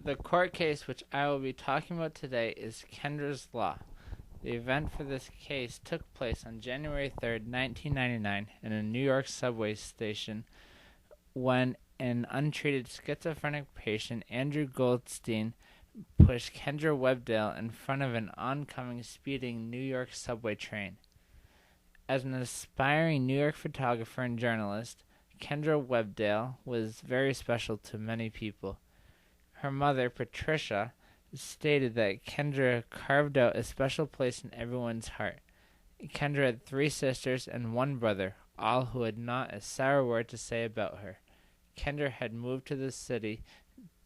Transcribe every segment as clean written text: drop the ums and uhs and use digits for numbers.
The court case which I will be talking about today is Kendra's Law. The event for this case took place on January 3rd, 1999, in a New York subway station when an untreated schizophrenic patient, Andrew Goldstein, pushed Kendra Webdale in front of an oncoming speeding New York subway train. As an aspiring New York photographer and journalist, Kendra Webdale was very special to many people. Her mother, Patricia, stated that Kendra carved out a special place in everyone's heart. Kendra had 3 sisters and 1 brother, all who had not a sour word to say about her. Kendra had moved to the city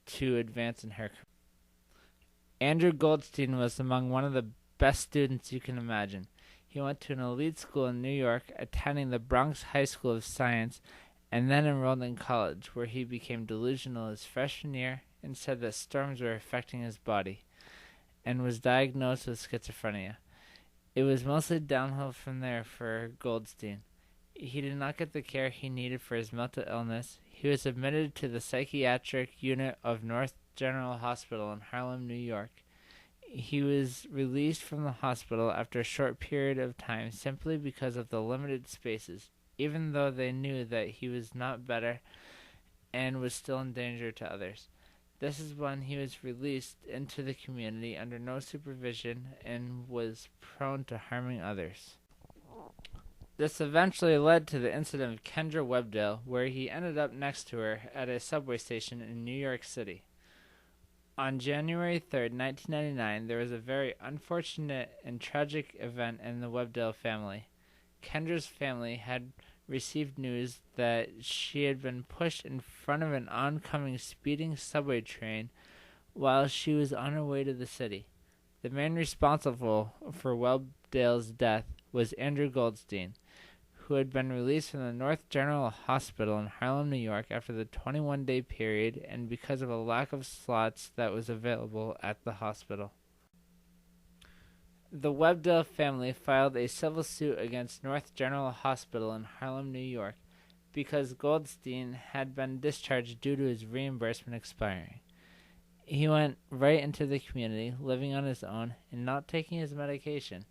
to advance in her career. Andrew Goldstein was among one of the best students you can imagine. He went to an elite school in New York, attending the Bronx High School of Science, and then enrolled in college, where he became delusional his freshman year and said that storms were affecting his body, and was diagnosed with schizophrenia. It was mostly downhill from there for Goldstein. He did not get the care he needed for his mental illness. He was admitted to the psychiatric unit of North General Hospital in Harlem, New York. He was released from the hospital after a short period of time simply because of the limited spaces, even though they knew that he was not better and was still in danger to others. This is when he was released into the community under no supervision and was prone to harming others. This eventually led to the incident of Kendra Webdale, where he ended up next to her at a subway station in New York City. On January 3rd, 1999, there was a very unfortunate and tragic event in the Webdale family. Kendra's family had received news that she had been pushed in front of an oncoming speeding subway train while she was on her way to the city. The man responsible for Webdale's death was Andrew Goldstein, who had been released from the North General Hospital in Harlem, New York after the 21-day period and because of a lack of slots that was available at the hospital. The Webdale family filed a civil suit against North General Hospital in Harlem, New York, because Goldstein had been discharged due to his reimbursement expiring. He went right into the community, living on his own and not taking his medication.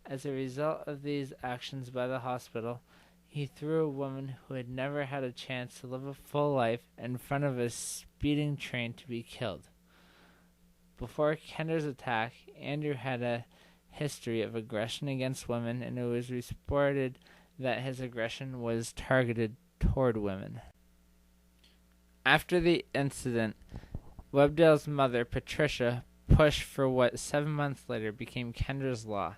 As a result of these actions by the hospital, he threw a woman who had never had a chance to live a full life in front of a speeding train to be killed. Before Kendra's attack, Andrew had a history of aggression against women, and it was reported that his aggression was targeted toward women. After the incident, Webdale's mother, Patricia, pushed for what 7 months later became Kendra's Law.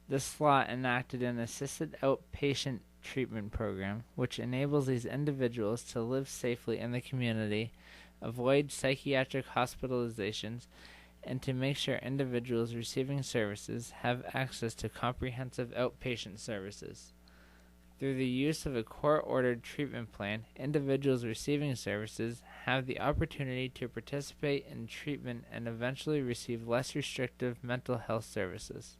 This law enacted an assisted outpatient treatment program, which enables these individuals to live safely in the community, avoid psychiatric hospitalizations, and to make sure individuals receiving services have access to comprehensive outpatient services. Through the use of a court-ordered treatment plan, individuals receiving services have the opportunity to participate in treatment and eventually receive less restrictive mental health services.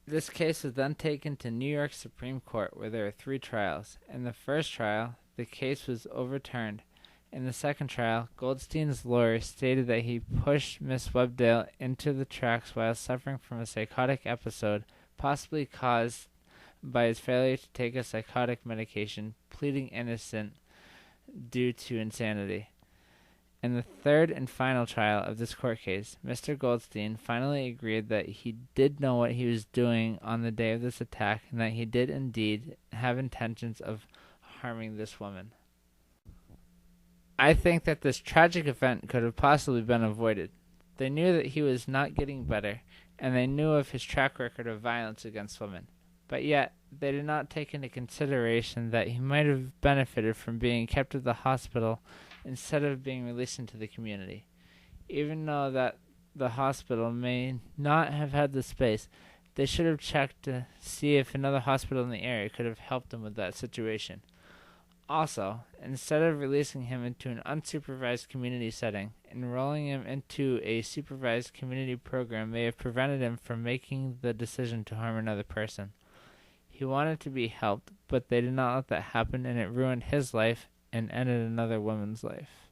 This case was then taken to New York Supreme Court, where there were 3 trials. In the first trial, the case was overturned. In the second trial, Goldstein's lawyer stated that he pushed Miss Webdale into the tracks while suffering from a psychotic episode, possibly caused by his failure to take a psychotic medication, pleading innocent due to insanity. In the third and final trial of this court case, Mr. Goldstein finally agreed that he did know what he was doing on the day of this attack and that he did indeed have intentions of harming this woman. I think that this tragic event could have possibly been avoided. They knew that he was not getting better, and they knew of his track record of violence against women. But yet, they did not take into consideration that he might have benefited from being kept at the hospital instead of being released into the community. Even though that the hospital may not have had the space, they should have checked to see if another hospital in the area could have helped him with that situation. Also, instead of releasing him into an unsupervised community setting, enrolling him into a supervised community program may have prevented him from making the decision to harm another person. He wanted to be helped, but they did not let that happen, and it ruined his life and ended another woman's life.